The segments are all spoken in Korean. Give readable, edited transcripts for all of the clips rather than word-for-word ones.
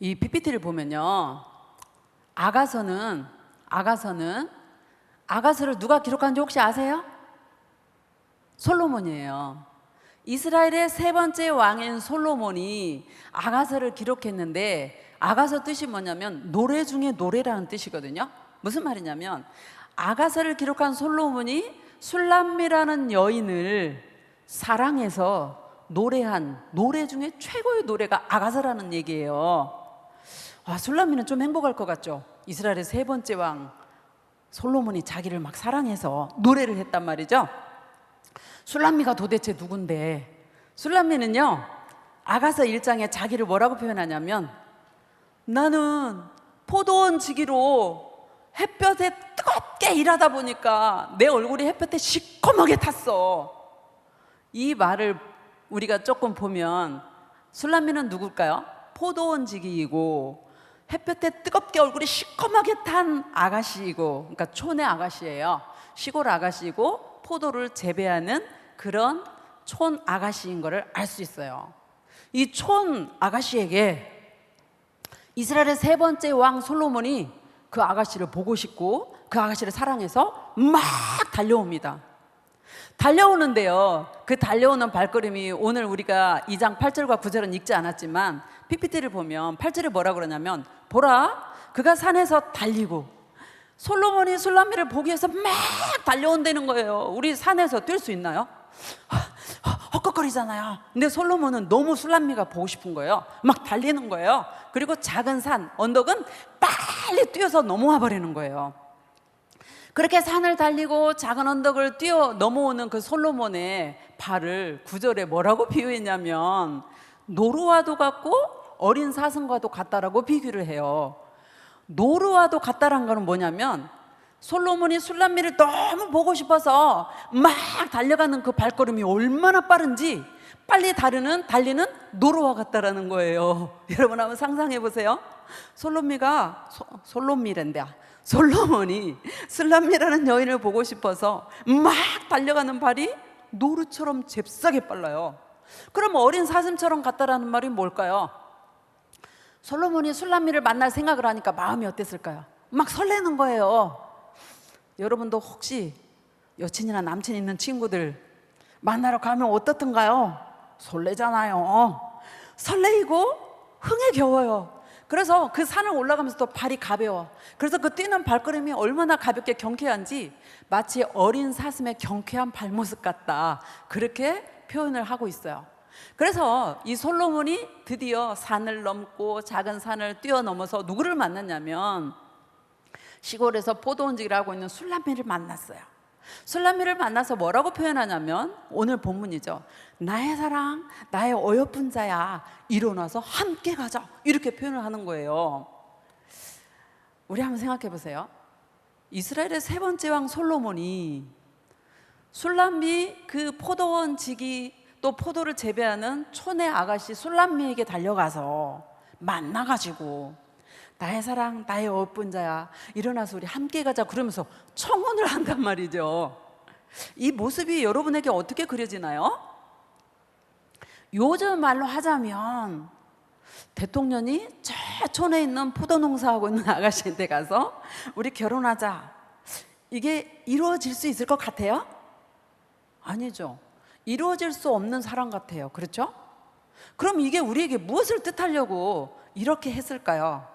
이 PPT를 보면요, 아가서를 누가 기록한지 혹시 아세요? 솔로몬이에요. 이스라엘의 세 번째 왕인 솔로몬이 아가서를 기록했는데, 아가서 뜻이 뭐냐면 노래 중에 노래라는 뜻이거든요. 무슨 말이냐면 아가서를 기록한 솔로몬이 술람미라는 여인을 사랑해서 노래한 노래 중에 최고의 노래가 아가서라는 얘기예요. 술람미는 좀 행복할 것 같죠? 이스라엘의 세 번째 왕 솔로몬이 자기를 막 사랑해서 노래를 했단 말이죠. 술람미가 도대체 누군데? 술람미는요, 아가서 1장에 자기를 뭐라고 표현하냐면, 나는 포도원 지기로 햇볕에 뜨겁게 일하다 보니까 내 얼굴이 햇볕에 시커멓게 탔어. 이 말을 우리가 조금 보면 술람미는 누굴까요? 포도원 지기이고 햇볕에 뜨겁게 얼굴이 시커멓게 탄 아가씨이고, 그러니까 촌의 아가씨예요. 시골 아가씨이고 포도를 재배하는 그런 촌 아가씨인 것을 알 수 있어요. 이 촌 아가씨에게 이스라엘의 세 번째 왕 솔로몬이 그 아가씨를 보고 싶고 그 아가씨를 사랑해서 막 달려옵니다. 달려오는데요, 그 달려오는 발걸음이 오늘 우리가 2장 8절과 9절은 읽지 않았지만 PPT를 보면 8절에 뭐라 그러냐면, 보라, 그가 산에서 달리고, 솔로몬이 술람미를 보기 위해서 막 달려온다는 거예요. 우리 산에서 뛸 수 있나요? 헛헛거리잖아요. 근데 솔로몬은 너무 술람미가 보고 싶은 거예요. 막 달리는 거예요. 그리고 작은 산, 언덕은 빨리 뛰어서 넘어와 버리는 거예요. 그렇게 산을 달리고 작은 언덕을 뛰어 넘어오는 그 솔로몬의 발을 9절에 뭐라고 비유했냐면, 노루와도 같고 어린 사슴과도 같다라고 비교를 해요. 노루와도 같다란 거는 뭐냐면, 솔로몬이 술람미를 너무 보고 싶어서 막 달려가는 그 발걸음이 얼마나 빠른지 빨리 달리는 노루와 같다라는 거예요. 여러분 한번 상상해 보세요. 솔로몬이 술람미라는 여인을 보고 싶어서 막 달려가는 발이 노루처럼 잽싸게 빨라요. 그럼 어린 사슴처럼 같다라는 말이 뭘까요? 솔로몬이 술람미를 만날 생각을 하니까 마음이 어땠을까요? 막 설레는 거예요. 여러분도 혹시 여친이나 남친 있는 친구들 만나러 가면 어떻던가요? 설레잖아요. 설레이고 흥에 겨워요. 그래서 그 산을 올라가면서 또 발이 가벼워. 그래서 그 뛰는 발걸음이 얼마나 가볍게 경쾌한지 마치 어린 사슴의 경쾌한 발모습 같다, 그렇게 표현을 하고 있어요. 그래서 이 솔로몬이 드디어 산을 넘고 작은 산을 뛰어넘어서 누구를 만났냐면, 시골에서 포도원지기를 하고 있는 술람미를 만났어요. 술람미를 만나서 뭐라고 표현하냐면, 오늘 본문이죠. 나의 사랑, 나의 어여쁜 자야, 일어나서 함께 가자, 이렇게 표현을 하는 거예요. 우리 한번 생각해 보세요. 이스라엘의 세 번째 왕 솔로몬이 술람미, 그 포도원 지기 또 포도를 재배하는 촌의 아가씨 술람미에게 달려가서 만나가지고, 나의 사랑, 나의 어여쁜 자야, 일어나서 우리 함께 가자, 그러면서 청혼을 한단 말이죠. 이 모습이 여러분에게 어떻게 그려지나요? 요즘 말로 하자면 대통령이 저 촌에 있는 포도 농사하고 있는 아가씨한테 가서 우리 결혼하자, 이게 이루어질 수 있을 것 같아요? 아니죠. 이루어질 수 없는 사랑 같아요. 그렇죠? 그럼 이게 우리에게 무엇을 뜻하려고 이렇게 했을까요?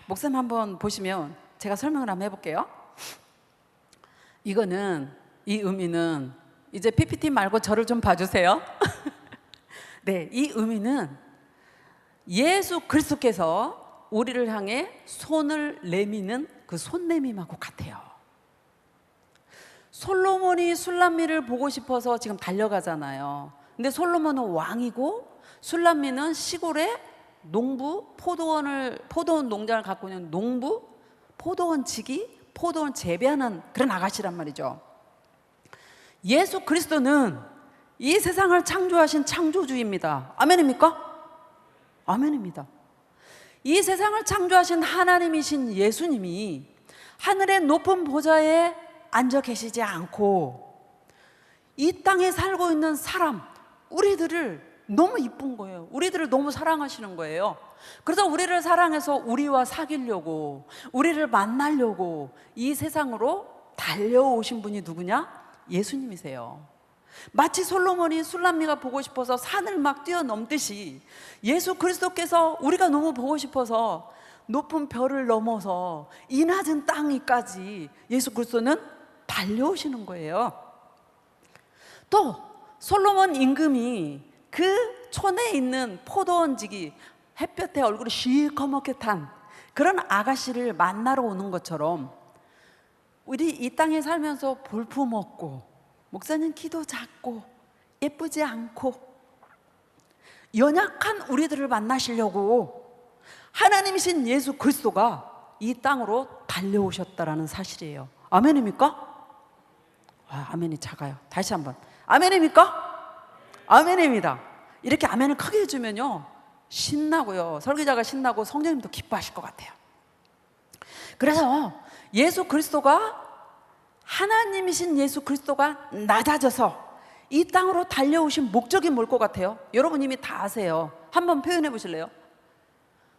목사님 한번 보시면 제가 설명을 한번 해볼게요. 이 의미는 이제 PPT 말고 저를 좀 봐주세요. 네, 이 의미는 예수 그리스도께서 우리를 향해 손을 내미는 그 손내밈하고 같아요. 솔로몬이 술람미를 보고 싶어서 지금 달려가잖아요. 근데 솔로몬은 왕이고 술람미는 시골에 농부, 포도원 농장을 갖고 있는 농부, 포도원 지기, 포도원 재배하는 그런 아가씨란 말이죠. 예수 그리스도는 이 세상을 창조하신 창조주입니다. 아멘입니까? 아멘입니다. 이 세상을 창조하신 하나님이신 예수님이 하늘의 높은 보좌에 앉아 계시지 않고 이 땅에 살고 있는 사람, 우리들을 너무 이쁜 거예요. 우리들을 너무 사랑하시는 거예요. 그래서 우리를 사랑해서 우리와 사귀려고, 우리를 만나려고 이 세상으로 달려오신 분이 누구냐? 예수님이세요. 마치 솔로몬이 술람미가 보고 싶어서 산을 막 뛰어넘듯이 예수 그리스도께서 우리가 너무 보고 싶어서 높은 별을 넘어서 이 낮은 땅위까지 예수 그리스도는 달려오시는 거예요. 또 솔로몬 임금이 그 촌에 있는 포도원지기, 햇볕에 얼굴이 시커멓게 탄 그런 아가씨를 만나러 오는 것처럼 우리 이 땅에 살면서 볼품없고 목사님 키도 작고 예쁘지 않고 연약한 우리들을 만나시려고 하나님이신 예수 그리스도가 이 땅으로 달려오셨다라는 사실이에요. 아멘입니까? 아멘이 작아요. 다시 한번 아멘입니까? 아멘입니다. 이렇게 아멘을 크게 해주면요 신나고요, 설교자가 신나고 성령님도 기뻐하실 것 같아요. 그래서 예수 그리스도가, 하나님이신 예수 그리스도가 낮아져서 이 땅으로 달려오신 목적이 뭘 것 같아요? 여러분 이미 다 아세요. 한번 표현해 보실래요?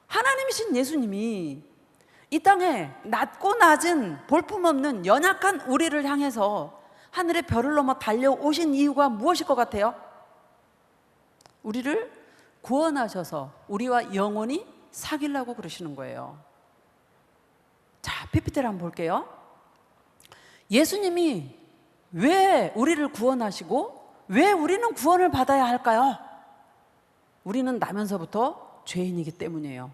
하나님이신 예수님이 이 땅에 낮고 낮은 볼품없는 연약한 우리를 향해서 하늘의 별을 넘어 달려오신 이유가 무엇일 것 같아요? 우리를 구원하셔서 우리와 영원히 사귀려고 그러시는 거예요. 자, PPT를 한번 볼게요. 예수님이 왜 우리를 구원하시고 왜 우리는 구원을 받아야 할까요? 우리는 나면서부터 죄인이기 때문이에요.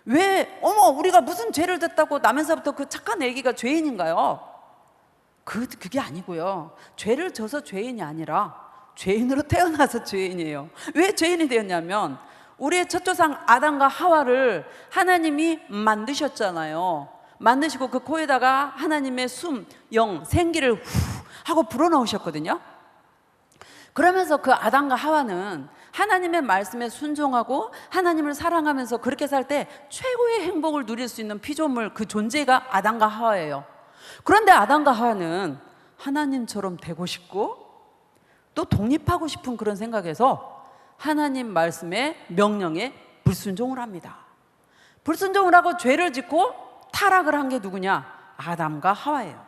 왜 우리가 무슨 죄를 졌다고 나면서부터 그 착한 애기가 죄인인가요? 그게 아니고요. 죄를 져서 죄인이 아니라 죄인으로 태어나서 죄인이에요. 왜 죄인이 되었냐면 우리의 첫 조상 아담과 하와를 하나님이 만드셨잖아요. 만드시고 그 코에다가 하나님의 숨, 영, 생기를 후 하고 불어넣으셨거든요. 그러면서 그 아담과 하와는 하나님의 말씀에 순종하고 하나님을 사랑하면서 그렇게 살 때 최고의 행복을 누릴 수 있는 피조물, 그 존재가 아담과 하와예요. 그런데 아담과 하와는 하나님처럼 되고 싶고 또 독립하고 싶은 그런 생각에서 하나님 말씀의 명령에 불순종을 합니다. 불순종을 하고 죄를 짓고 타락을 한 게 누구냐? 아담과 하와예요.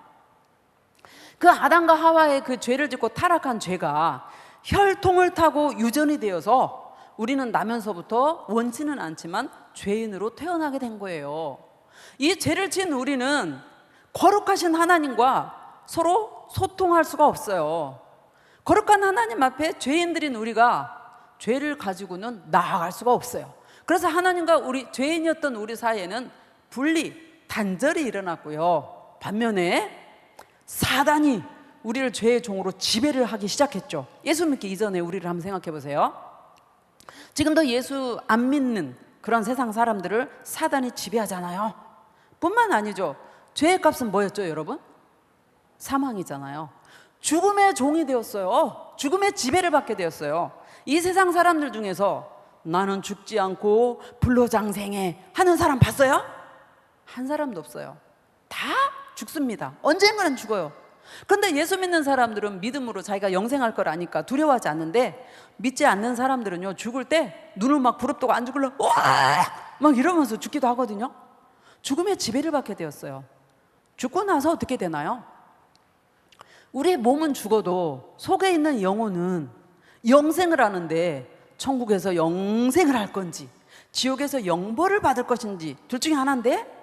그 아담과 하와의 그 죄를 짓고 타락한 죄가 혈통을 타고 유전이 되어서 우리는 나면서부터 원치는 않지만 죄인으로 태어나게 된 거예요. 이 죄를 지은 우리는 거룩하신 하나님과 서로 소통할 수가 없어요. 거룩한 하나님 앞에 죄인들인 우리가 죄를 가지고는 나아갈 수가 없어요. 그래서 하나님과 우리 죄인이었던 우리 사이에는 분리, 단절이 일어났고요. 반면에 사단이 우리를 죄의 종으로 지배를 하기 시작했죠. 예수 믿기 이전에 우리를 한번 생각해 보세요. 지금도 예수 안 믿는 그런 세상 사람들을 사단이 지배하잖아요. 뿐만 아니죠. 죄의 값은 뭐였죠, 여러분? 사망이잖아요. 죽음의 종이 되었어요. 죽음의 지배를 받게 되었어요. 이 세상 사람들 중에서 나는 죽지 않고 불로장생해 하는 사람 봤어요? 한 사람도 없어요. 다 죽습니다. 언젠가는 죽어요. 그런데 예수 믿는 사람들은 믿음으로 자기가 영생할 걸 아니까 두려워하지 않는데, 믿지 않는 사람들은요, 죽을 때 눈을 막 부릅뜨고 안 죽을래 막 이러면서 죽기도 하거든요. 죽음의 지배를 받게 되었어요. 죽고 나서 어떻게 되나요? 우리의 몸은 죽어도 속에 있는 영혼은 영생을 하는데, 천국에서 영생을 할 건지 지옥에서 영벌을 받을 것인지 둘 중에 하나인데,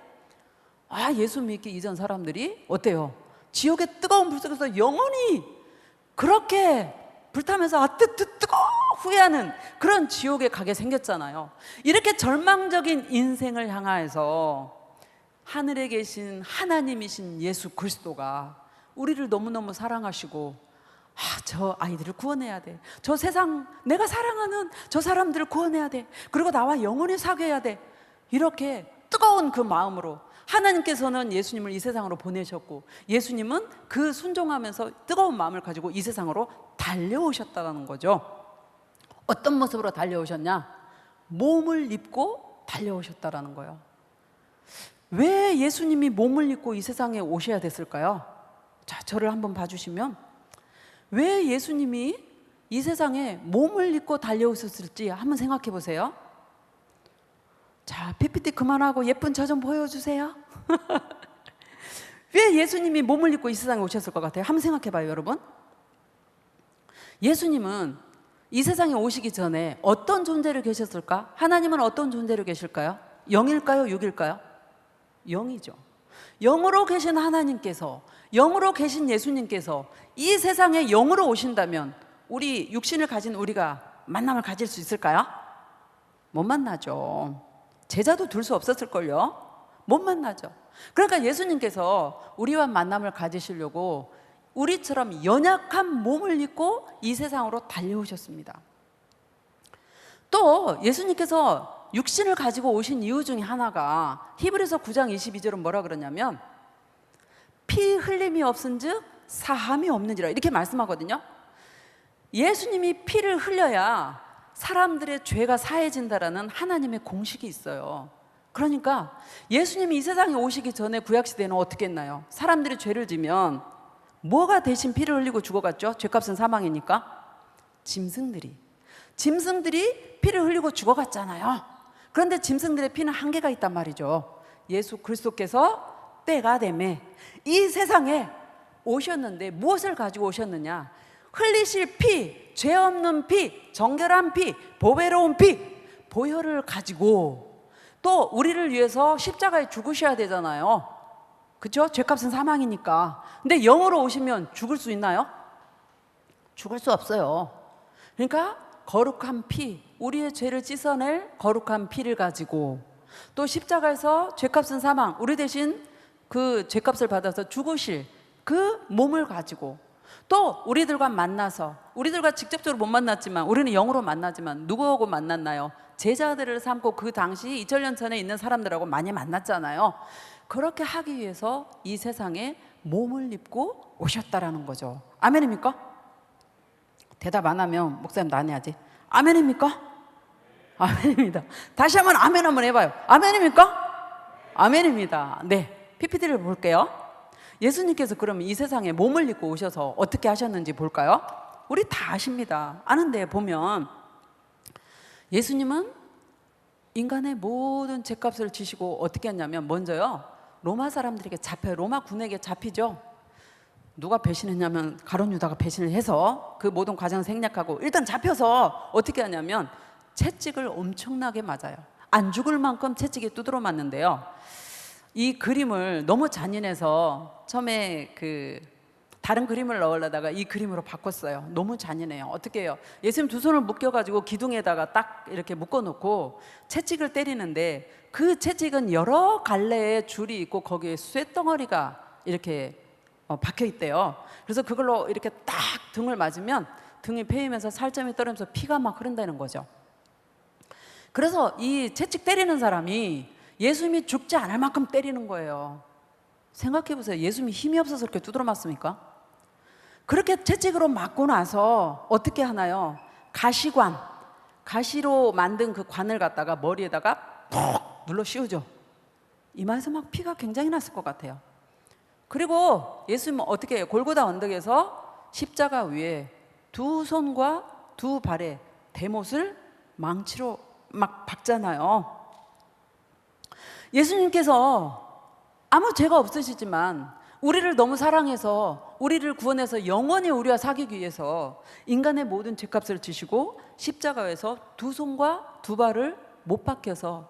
예수 믿기 이전 사람들이 어때요? 지옥의 뜨거운 불 속에서 영원히 그렇게 불타면서 뜨거 후회하는 그런 지옥에 가게 생겼잖아요. 이렇게 절망적인 인생을 향하여서 하늘에 계신 하나님이신 예수 그리스도가 우리를 너무너무 사랑하시고, 저 아이들을 구원해야 돼, 저 세상 내가 사랑하는 저 사람들을 구원해야 돼, 그리고 나와 영원히 사귀어야 돼, 이렇게 뜨거운 그 마음으로 하나님께서는 예수님을 이 세상으로 보내셨고, 예수님은 그 순종하면서 뜨거운 마음을 가지고 이 세상으로 달려오셨다는 거죠. 어떤 모습으로 달려오셨냐? 몸을 입고 달려오셨다는 거예요. 왜 예수님이 몸을 입고 이 세상에 오셔야 됐을까요? 자, 저를 한번 봐주시면, 왜 예수님이 이 세상에 몸을 입고 달려오셨을지 한번 생각해 보세요. 자, PPT 그만하고 예쁜 저 좀 보여주세요. 왜 예수님이 몸을 입고 이 세상에 오셨을 것 같아요? 한번 생각해 봐요, 여러분. 예수님은 이 세상에 오시기 전에 어떤 존재로 계셨을까? 하나님은 어떤 존재로 계실까요? 영일까요? 육일까요? 영이죠. 영으로 계신 하나님께서, 영으로 계신 예수님께서 이 세상에 영으로 오신다면 우리 육신을 가진 우리가 만남을 가질 수 있을까요? 못 만나죠. 제자도 둘 수 없었을걸요? 못 만나죠. 그러니까 예수님께서 우리와 만남을 가지시려고 우리처럼 연약한 몸을 입고 이 세상으로 달려오셨습니다. 또 예수님께서 육신을 가지고 오신 이유 중에 하나가 히브리서 9장 22절은 뭐라 그러냐면 피 흘림이 없은즉 사함이 없는지라 이렇게 말씀하거든요. 예수님이 피를 흘려야 사람들의 죄가 사해진다라는 하나님의 공식이 있어요. 그러니까 예수님이 이 세상에 오시기 전에 구약시대에는 어떻게 했나요? 사람들이 죄를 지면 뭐가 대신 피를 흘리고 죽어갔죠? 죄값은 사망이니까 짐승들이 피를 흘리고 죽어갔잖아요. 그런데 짐승들의 피는 한계가 있단 말이죠. 예수 그리스도께서 때가 되매 이 세상에 오셨는데 무엇을 가지고 오셨느냐? 흘리실 피, 죄 없는 피, 정결한 피, 보배로운 피, 보혈을 가지고 또 우리를 위해서 십자가에 죽으셔야 되잖아요. 그렇죠? 죄값은 사망이니까. 근데 영으로 오시면 죽을 수 있나요? 죽을 수 없어요. 그러니까 거룩한 피, 우리의 죄를 씻어낼 거룩한 피를 가지고 또 십자가에서 죄값은 사망, 우리 대신 그 죄값을 받아서 죽으실 그 몸을 가지고 또 우리들과 만나서 우리들과 직접적으로 못 만났지만 우리는 영으로 만나지만 누구하고 만났나요? 제자들을 삼고 그 당시 2000년 전에 있는 사람들하고 많이 만났잖아요. 그렇게 하기 위해서 이 세상에 몸을 입고 오셨다라는 거죠. 아멘입니까? 대답 안 하면 목사님 안 해야지. 아멘입니까? 아멘입니다. 다시 한번 아멘 한번 해봐요. 아멘입니까? 아멘입니다. 네, PPT를 볼게요. 예수님께서 그러면 이 세상에 몸을 입고 오셔서 어떻게 하셨는지 볼까요? 우리 다 아십니다. 아는데 보면 예수님은 인간의 모든 죄값을 지시고 어떻게 했냐면 먼저요 로마 사람들에게 잡혀요. 로마 군에게 잡히죠. 누가 배신했냐면 가룟 유다가 배신을 해서 그 모든 과정을 생략하고 일단 잡혀서 어떻게 하냐면 채찍을 엄청나게 맞아요. 안 죽을 만큼 채찍에 두드러 맞는데요. 이 그림을 너무 잔인해서 처음에 다른 그림을 넣으려다가 이 그림으로 바꿨어요. 너무 잔인해요. 어떻게 해요? 예수님 두 손을 묶여가지고 기둥에다가 딱 이렇게 묶어놓고 채찍을 때리는데 그 채찍은 여러 갈래의 줄이 있고 거기에 쇳덩어리가 이렇게 박혀 있대요. 그래서 그걸로 이렇게 딱 등을 맞으면 등이 패이면서 살점이 떨어지면서 피가 막 흐른다는 거죠. 그래서 이 채찍 때리는 사람이 예수님이 죽지 않을 만큼 때리는 거예요. 생각해 보세요. 예수님이 힘이 없어서 그렇게 두드러 맞습니까? 그렇게 채찍으로 맞고 나서 어떻게 하나요? 가시로 만든 그 관을 갖다가 머리에다가 푹 눌러 씌우죠. 이마에서 막 피가 굉장히 났을 것 같아요. 그리고 예수님은 어떻게 해요? 골고다 언덕에서 십자가 위에 두 손과 두 발에 대못을 망치로 막 박잖아요. 예수님께서 아무 죄가 없으시지만 우리를 너무 사랑해서 우리를 구원해서 영원히 우리와 사귀기 위해서 인간의 모든 죄값을 지시고 십자가에서 두 손과 두 발을 못 박혀서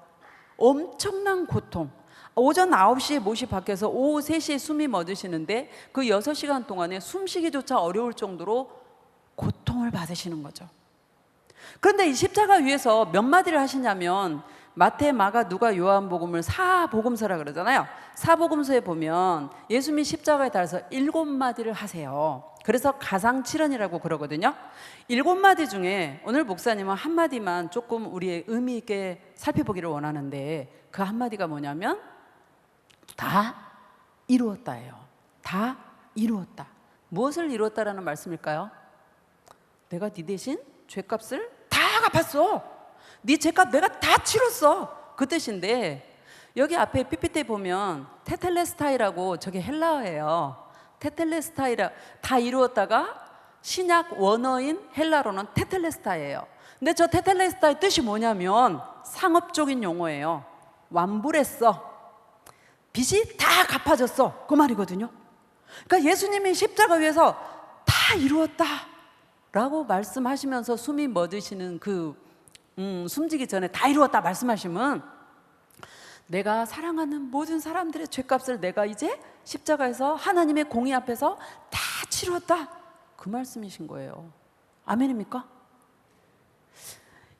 엄청난 고통, 오전 9시에 못이 박혀서 오후 3시에 숨이 멎으시는데 그 6시간 동안에 숨쉬기조차 어려울 정도로 고통을 받으시는 거죠. 그런데 이 십자가 위에서 몇 마디를 하시냐면 마태, 마가, 누가, 요한복음을 사복음서라 그러잖아요. 사복음서에 보면 예수님이 십자가에 달아서 7마디를 하세요. 그래서 가상칠언이라고 그러거든요. 7마디 중에 오늘 목사님은 한마디만 조금 우리의 의미 있게 살펴보기를 원하는데 그 한마디가 뭐냐면 다 이루었다예요. 다 이루었다. 무엇을 이루었다라는 말씀일까요? 내가 네 대신 죄값을 다 갚았어. 네 죄값 내가 다 치렀어. 그 뜻인데 여기 앞에 PPT에 보면 테텔레스타이라고 저게 헬라어예요. 테텔레스타이라 다 이루었다가 신약 원어인 헬라로는 테텔레스타예요. 근데 저 테텔레스타의 뜻이 뭐냐면 상업적인 용어예요. 완불했어, 빚이 다 갚아졌어, 그 말이거든요. 그러니까 예수님이 십자가 위에서 다 이루었다 라고 말씀하시면서 숨이 멎으시는 숨지기 전에 다 이루었다 말씀하시면, 내가 사랑하는 모든 사람들의 죄값을 내가 이제 십자가에서 하나님의 공의 앞에서 다 치루었다, 그 말씀이신 거예요. 아멘입니까?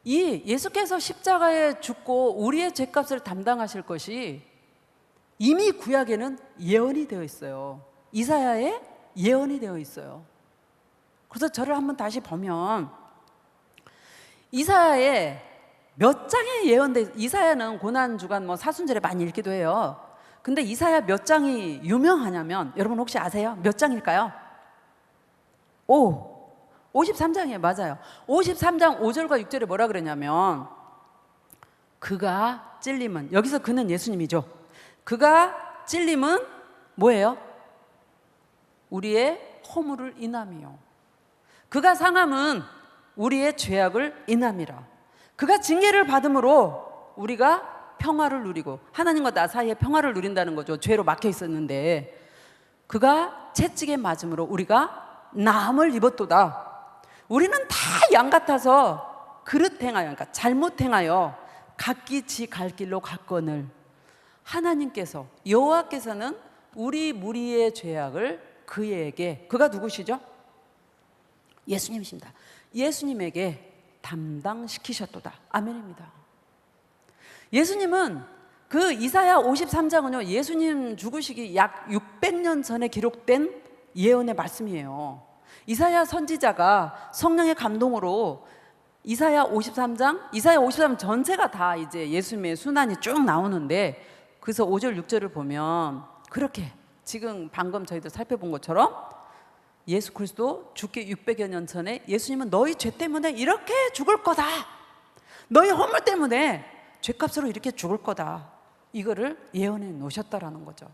이 예수께서 십자가에 죽고 우리의 죄값을 담당하실 것이 이미 구약에는 예언이 되어 있어요. 이사야에 예언이 되어 있어요. 그래서 저를 한번 다시 보면 이사야에 몇 장의 예언돼. 이사야는 고난주간 사순절에 많이 읽기도 해요. 근데 이사야 몇 장이 유명하냐면, 여러분 혹시 아세요? 몇 장일까요? 53장이에요. 맞아요. 53장 5절과 6절에 뭐라 그러냐면, 그가 찔림은, 여기서 그는 예수님이죠. 그가 찔림은 뭐예요? 우리의 허물을 인함이요, 그가 상함은 우리의 죄악을 인함이라. 그가 징계를 받음으로 우리가 평화를 누리고, 하나님과 나 사이에 평화를 누린다는 거죠. 죄로 막혀 있었는데 그가 채찍에 맞음으로 우리가 나음을 입었도다. 우리는 다 양 같아서 그릇 행하여, 그러니까 잘못 행하여 각기 지 갈 길로 갔거늘, 하나님께서, 여호와께서는 우리 무리의 죄악을 그에게, 그가 누구시죠? 예수님이십니다. 예수님에게 담당시키셨도다. 아멘입니다. 예수님은 그 이사야 53장은요 예수님 죽으시기 약 600년 전에 기록된 예언의 말씀이에요. 이사야 선지자가 성령의 감동으로 이사야 53장 전체가 다 이제 예수님의 순환이 쭉 나오는데, 그래서 5절 6절을 보면 그렇게 지금 방금 저희도 살펴본 것처럼 예수 그리스도 죽기 600여 년 전에 예수님은 너희 죄 때문에 이렇게 죽을 거다, 너희 허물 때문에 죄값으로 이렇게 죽을 거다, 이거를 예언해 놓으셨다라는 거죠.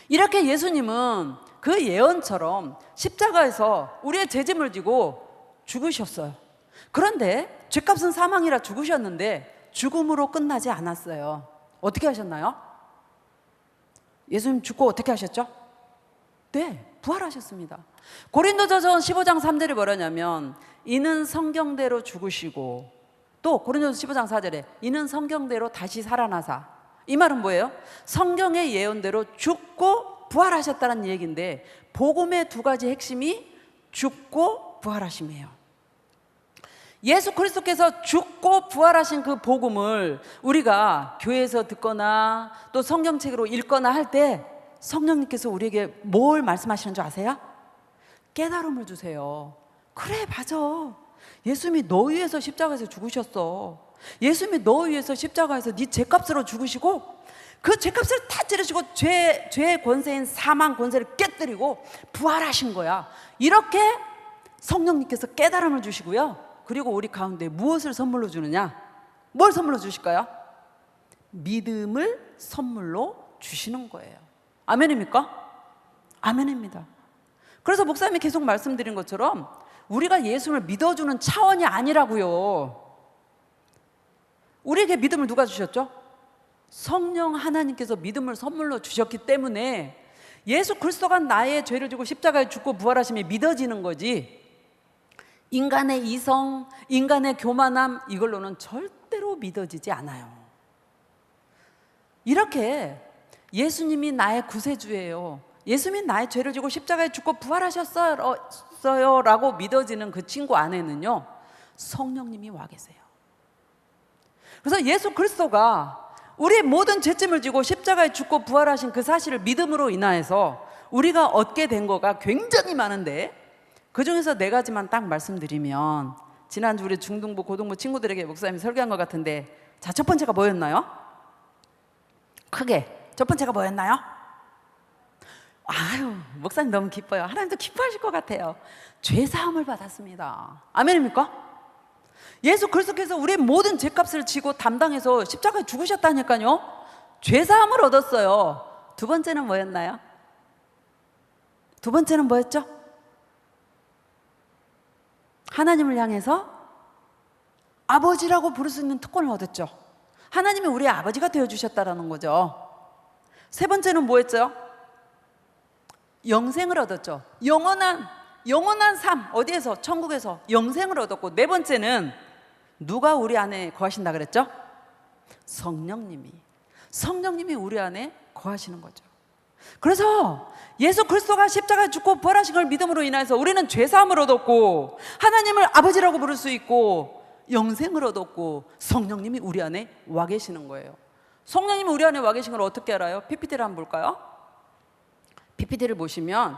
이렇게 예수님은 그 예언처럼 십자가에서 우리의 죄짐을 지고 죽으셨어요. 그런데 죄값은 사망이라 죽으셨는데 죽음으로 끝나지 않았어요. 어떻게 하셨나요? 예수님 죽고 어떻게 하셨죠? 네, 부활하셨습니다. 고린도전서 15장 3절이 뭐라냐면, 이는 성경대로 죽으시고, 또 고린도전서 15장 4절에 이는 성경대로 다시 살아나사. 이 말은 뭐예요? 성경의 예언대로 죽고 부활하셨다는 얘기인데, 복음의 두 가지 핵심이 죽고 부활하심이에요. 예수 그리스도께서 죽고 부활하신 그 복음을 우리가 교회에서 듣거나 또 성경책으로 읽거나 할 때 성령님께서 우리에게 뭘 말씀하시는 줄 아세요? 깨달음을 주세요. 그래, 맞아. 예수님이 너 위해서 십자가에서 죽으셨어. 예수님이 너 위해서 십자가에서 네 죄값으로 죽으시고, 그 죄값을 다 치르시고 죄의 권세인 사망 권세를 깨뜨리고 부활하신 거야. 이렇게 성령님께서 깨달음을 주시고요, 그리고 우리 가운데 무엇을 선물로 주느냐? 뭘 선물로 주실까요? 믿음을 선물로 주시는 거예요. 아멘입니까? 아멘입니다. 그래서 목사님이 계속 말씀드린 것처럼 우리가 예수를 믿어주는 차원이 아니라고요. 우리에게 믿음을 누가 주셨죠? 성령 하나님께서 믿음을 선물로 주셨기 때문에 예수 그리스도가 나의 죄를 지고 십자가에 죽고 부활하심이 믿어지는 거지, 인간의 이성, 인간의 교만함, 이걸로는 절대로 믿어지지 않아요. 이렇게 예수님이 나의 구세주예요, 예수님이 나의 죄를 지고 십자가에 죽고 부활하셨어요 라고 믿어지는 그 친구 안에는요 성령님이 와 계세요. 그래서 예수 그리스도가 우리의 모든 죄짐을 지고 십자가에 죽고 부활하신 그 사실을 믿음으로 인하여서 우리가 얻게 된 거가 굉장히 많은데, 그 중에서 4가지만 딱 말씀드리면, 지난주 우리 중등부 고등부 친구들에게 목사님이 설교한 것 같은데, 자, 첫 번째가 뭐였나요? 크게 첫 번째가 뭐였나요? 아유, 목사님 너무 기뻐요. 하나님도 기뻐하실 것 같아요. 죄사함을 받았습니다. 아멘입니까? 예수 그리스도께서 우리의 모든 죄값을 지고 담당해서 십자가에 죽으셨다니까요. 죄사함을 얻었어요. 두 번째는 뭐였나요? 두 번째는 뭐였죠? 하나님을 향해서 아버지라고 부를 수 있는 특권을 얻었죠. 하나님이 우리의 아버지가 되어주셨다는 거죠. 세 번째는 뭐였죠? 영생을 얻었죠. 영원한 삶. 어디에서? 천국에서 영생을 얻었고, 네 번째는 누가 우리 안에 거하신다 그랬죠? 성령님이 우리 안에 거하시는 거죠. 그래서 예수 그리스도가 십자가에 죽고 부활하신 걸 믿음으로 인해서 우리는 죄사함을 얻었고, 하나님을 아버지라고 부를 수 있고, 영생을 얻었고, 성령님이 우리 안에 와 계시는 거예요. 성령님이 우리 안에 와 계신 걸 어떻게 알아요? PPT를 한번 볼까요? PPT를 보시면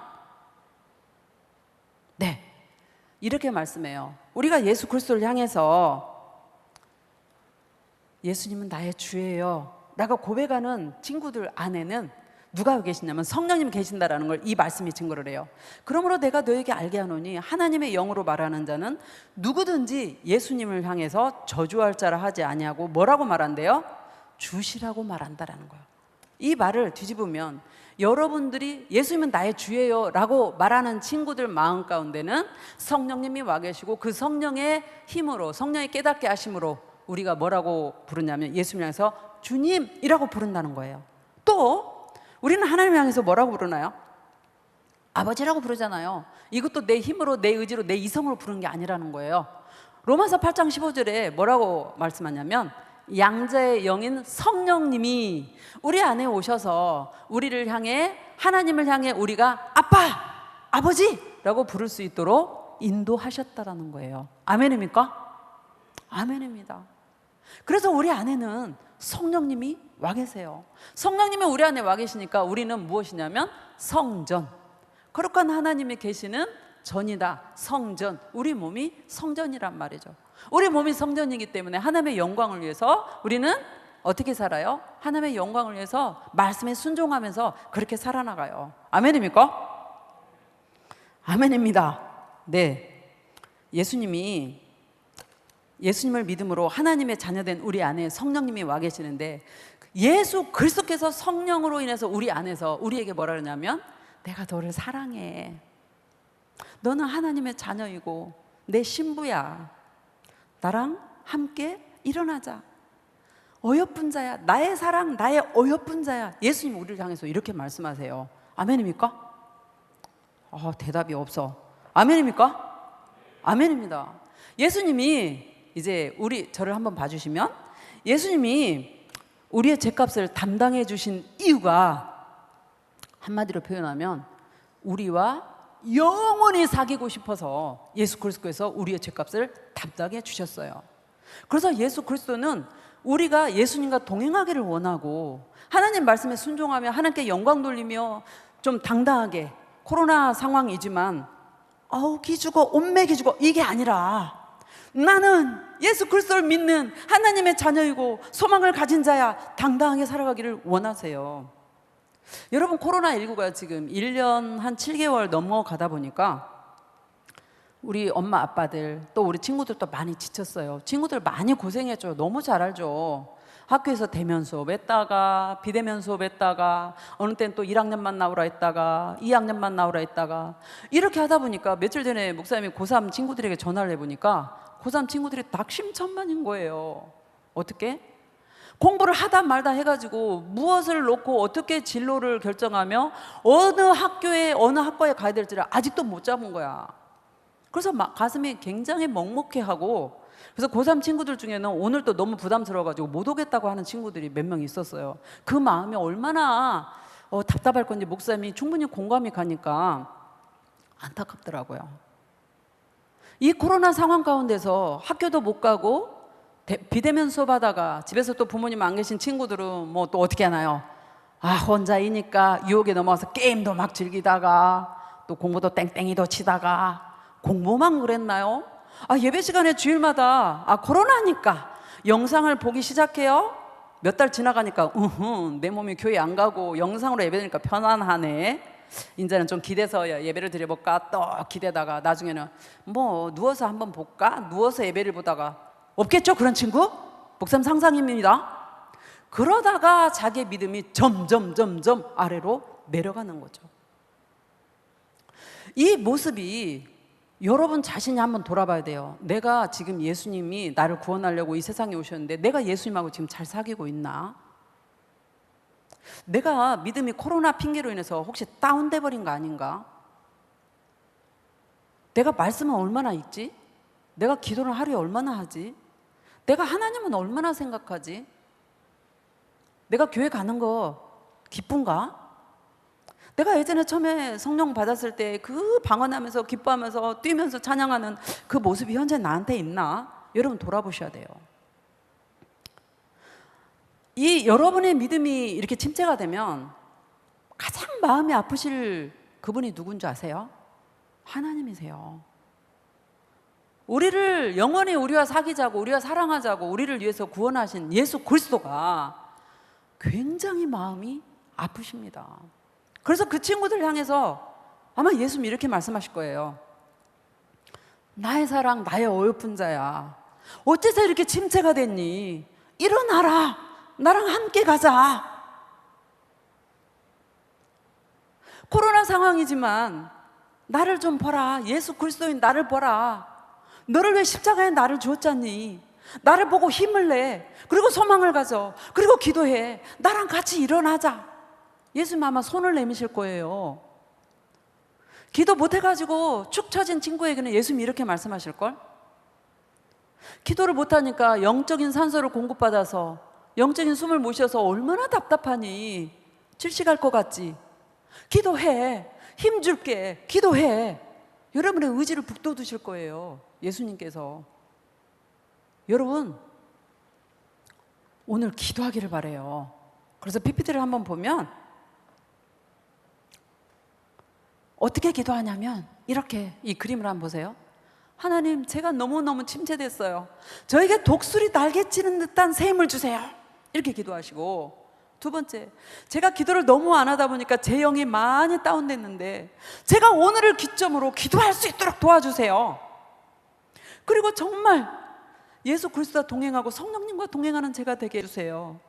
네, 이렇게 말씀해요. 우리가 예수 그리스도를 향해서 예수님은 나의 주예요 라고 고백하는 친구들 안에는 누가 계시냐면 성령님이 계신다라는 걸 이 말씀이 증거를 해요. 그러므로 내가 너에게 알게 하노니 하나님의 영으로 말하는 자는 누구든지 예수님을 향해서 저주할 자라 하지 아니하고 뭐라고 말한대요? 주시라고 말한다라는 거예요. 이 말을 뒤집으면 여러분들이 예수님은 나의 주예요 라고 말하는 친구들 마음 가운데는 성령님이 와 계시고, 그 성령의 힘으로, 성령의 깨닫게 하심으로 우리가 뭐라고 부르냐면 예수님을 향해서 주님이라고 부른다는 거예요. 또 우리는 하나님을 향해서 뭐라고 부르나요? 아버지라고 부르잖아요. 이것도 내 힘으로, 내 의지로, 내 이성으로 부르는 게 아니라는 거예요. 로마서 8장 15절에 뭐라고 말씀하냐면 양자의 영인 성령님이 우리 안에 오셔서 우리를 향해, 하나님을 향해 우리가 아빠, 아버지라고 부를 수 있도록 인도하셨다라는 거예요. 아멘입니까? 아멘입니다. 그래서 우리 안에는 성령님이 와 계세요. 성령님이 우리 안에 와 계시니까 우리는 무엇이냐면 성전, 거룩한 하나님이 계시는 전이다. 성전, 우리 몸이 성전이란 말이죠. 우리 몸이 성전이기 때문에 하나님의 영광을 위해서 우리는 어떻게 살아요? 하나님의 영광을 위해서 말씀에 순종하면서 그렇게 살아나가요. 아멘입니까? 아멘입니다. 네, 예수님을 믿음으로 하나님의 자녀된 우리 안에 성령님이 와 계시는데, 예수 그리스도께서 성령으로 인해서 우리 안에서 우리에게 뭐라 그러냐면 내가 너를 사랑해. 너는 하나님의 자녀이고 내 신부야. 나랑 함께 일어나자. 어여쁜 자야. 나의 사랑, 나의 어여쁜 자야. 예수님 우리를 향해서 이렇게 말씀하세요. 아멘입니까? 대답이 없어. 아멘입니까? 아멘입니다. 예수님이 이제 저를 한번 봐주시면, 예수님이 우리의 죄값을 담당해 주신 이유가 한마디로 표현하면 우리와 영원히 사귀고 싶어서 예수 그리스도께서 우리의 죄값을 담당해 주셨어요. 그래서 예수 그리스도는 우리가 예수님과 동행하기를 원하고, 하나님 말씀에 순종하며 하나님께 영광 돌리며 좀 당당하게, 코로나 상황이지만 기죽어, 온매 기죽어, 이게 아니라 나는 예수 그리스도를 믿는 하나님의 자녀이고 소망을 가진 자야, 당당하게 살아가기를 원하세요. 여러분, 코로나19가 지금 1년 한 7개월 넘어가다 보니까 우리 엄마 아빠들 또 우리 친구들도 많이 지쳤어요. 친구들 많이 고생했죠. 너무 잘 알죠. 학교에서 대면 수업했다가 비대면 수업했다가 어느 때는 또 1학년만 나오라 했다가 2학년만 나오라 했다가 이렇게 하다 보니까 며칠 전에 목사님이 고3 친구들에게 전화를 해보니까 고3 친구들이 낙심천만인 거예요. 어떻게? 공부를 하다 말다 해가지고 무엇을 놓고 어떻게 진로를 결정하며 어느 학교에 어느 학과에 가야 될지를 아직도 못 잡은 거야. 그래서 막 가슴이 굉장히 먹먹해하고, 그래서 고3 친구들 중에는 오늘 또 너무 부담스러워가지고 못 오겠다고 하는 친구들이 몇 명 있었어요. 그 마음이 얼마나 답답할 건지 목사님이 충분히 공감이 가니까 안타깝더라고요. 이 코로나 상황 가운데서 학교도 못 가고 비대면 수업하다가 집에서 또 부모님 안 계신 친구들은 뭐 또 어떻게 하나요? 혼자이니까 유혹에 넘어와서 게임도 막 즐기다가 또 공부도 땡땡이도 치다가, 공부만 그랬나요? 예배 시간에 주일마다 코로나니까 영상을 보기 시작해요. 몇 달 지나가니까 내 몸이 교회 안 가고 영상으로 예배드리니까 편안하네. 이제는 좀 기대서 예배를 드려볼까 또 기대다가 나중에는 뭐 누워서 한번 볼까? 누워서 예배를 보다가 없겠죠? 그런 친구? 목사님 상상입니다. 그러다가 자기의 믿음이 점점 아래로 내려가는 거죠. 이 모습이 여러분 자신이 한번 돌아봐야 돼요. 내가 지금 예수님이 나를 구원하려고 이 세상에 오셨는데 내가 예수님하고 지금 잘 사귀고 있나? 내가 믿음이 코로나 핑계로 인해서 혹시 다운돼 버린 거 아닌가? 내가 말씀은 얼마나 읽지? 내가 기도를 하루에 얼마나 하지? 내가 하나님은 얼마나 생각하지? 내가 교회 가는 거 기쁜가? 내가 예전에 처음에 성령 받았을 때 그 방언하면서 기뻐하면서 뛰면서 찬양하는 그 모습이 현재 나한테 있나? 여러분 돌아보셔야 돼요. 이 여러분의 믿음이 이렇게 침체가 되면 가장 마음이 아프실 그분이 누군지 아세요? 하나님이세요. 우리를 영원히 우리와 사귀자고 우리와 사랑하자고 우리를 위해서 구원하신 예수 그리스도가 굉장히 마음이 아프십니다. 그래서 그 친구들 향해서 아마 예수님이 이렇게 말씀하실 거예요. 나의 사랑, 나의 어여쁜 자야, 어째서 이렇게 침체가 됐니? 일어나라, 나랑 함께 가자. 코로나 상황이지만 나를 좀 보라. 예수 그리스도인 나를 보라. 너를 왜 십자가에 나를 주었잖니? 나를 보고 힘을 내. 그리고 소망을 가져. 그리고 기도해. 나랑 같이 일어나자. 예수님 아마 손을 내미실 거예요. 기도 못해가지고 축 처진 친구에게는 예수님이 이렇게 말씀하실걸? 기도를 못하니까 영적인 산소를 공급받아서 영적인 숨을 못 쉬어서 얼마나 답답하니? 질식할 것 같지? 기도해. 힘 줄게. 기도해. 여러분의 의지를 북돋으실 거예요. 예수님께서. 여러분 오늘 기도하기를 바래요. 그래서 PPT를 한번 보면 어떻게 기도하냐면 이렇게 이 그림을 한번 보세요. 하나님, 제가 너무너무 침체됐어요. 저에게 독수리 날개 찌는 듯한 새 힘을 주세요. 이렇게 기도하시고, 두 번째, 제가 기도를 너무 안 하다 보니까 제 영이 많이 다운됐는데 제가 오늘을 기점으로 기도할 수 있도록 도와주세요. 그리고 정말 예수 그리스도와 동행하고 성령님과 동행하는 제가 되게 해주세요.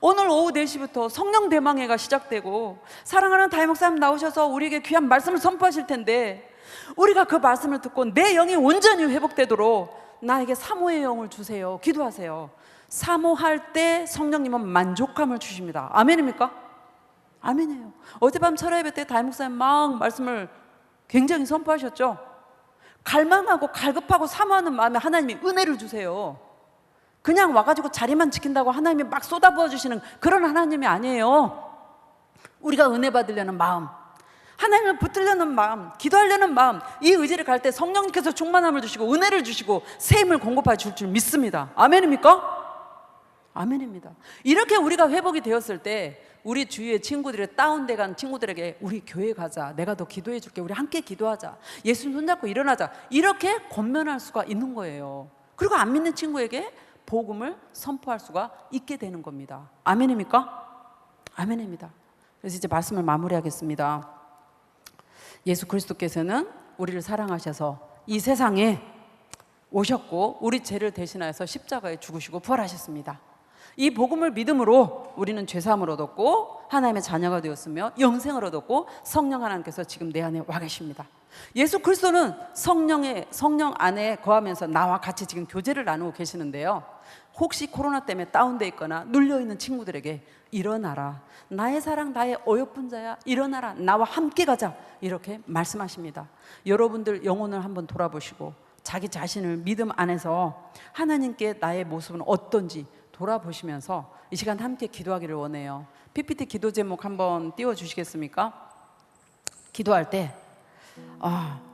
오늘 오후 4시부터 성령 대망회가 시작되고 사랑하는 다혜 목사님 나오셔서 우리에게 귀한 말씀을 선포하실 텐데 우리가 그 말씀을 듣고 내 영이 온전히 회복되도록 나에게 사모의 영을 주세요. 기도하세요. 사모할 때 성령님은 만족함을 주십니다. 아멘입니까? 아멘이에요. 어젯밤 철야 예배 때 다혜 목사님 막 말씀을 굉장히 선포하셨죠? 갈망하고 갈급하고 사모하는 마음에 하나님이 은혜를 주세요. 그냥 와가지고 자리만 지킨다고 하나님이 막 쏟아부어 주시는 그런 하나님이 아니에요. 우리가 은혜 받으려는 마음, 하나님을 붙들려는 마음, 기도하려는 마음, 이 의지를 갈 때 성령님께서 충만함을 주시고 은혜를 주시고 새 힘을 공급해 줄 줄 믿습니다. 아멘입니까? 아멘입니다. 이렇게 우리가 회복이 되었을 때 우리 주위의 친구들이 다운돼 간 친구들에게 우리 교회 가자, 내가 더 기도해 줄게, 우리 함께 기도하자, 예수님 손잡고 일어나자, 이렇게 권면할 수가 있는 거예요. 그리고 안 믿는 친구에게 복음을 선포할 수가 있게 되는 겁니다. 아멘입니까? 아멘입니다. 그래서 이제 말씀을 마무리하겠습니다. 예수 그리스도께서는 우리를 사랑하셔서 이 세상에 오셨고 우리 죄를 대신하여서 십자가에 죽으시고 부활하셨습니다. 이 복음을 믿음으로 우리는 죄사함을 얻었고 하나님의 자녀가 되었으며 영생을 얻었고 성령 하나님께서 지금 내 안에 와 계십니다. 예수 그리스도는 성령 안에 거하면서 나와 같이 지금 교제를 나누고 계시는데요. 혹시 코로나 때문에 다운돼 있거나 눌려있는 친구들에게 일어나라, 나의 사랑, 나의 어여쁜 자야, 일어나라, 나와 함께 가자, 이렇게 말씀하십니다. 여러분들 영혼을 한번 돌아보시고 자기 자신을 믿음 안에서 하나님께 나의 모습은 어떤지 돌아보시면서 이 시간 함께 기도하기를 원해요. PPT 기도 제목 한번 띄워주시겠습니까? 기도할 때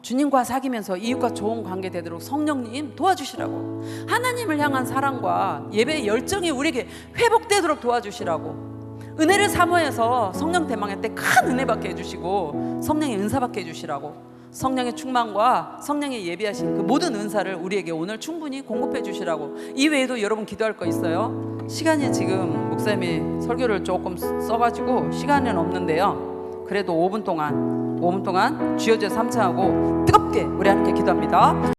주님과 사귀면서 이웃과 좋은 관계 되도록 성령님 도와주시라고, 하나님을 향한 사랑과 예배의 열정이 우리에게 회복되도록 도와주시라고, 은혜를 사모해서 성령 대망회 때 큰 은혜 받게 해주시고 성령의 은사 받게 해주시라고, 성령의 충만과 성령의 예비하신 그 모든 은사를 우리에게 오늘 충분히 공급해 주시라고. 이 외에도 여러분 기도할 거 있어요? 시간이 지금 목사님이 설교를 조금 써가지고 시간은 없는데요, 그래도 5분 동안 주여주여 삼창하고 뜨겁게 우리 함께 기도합니다.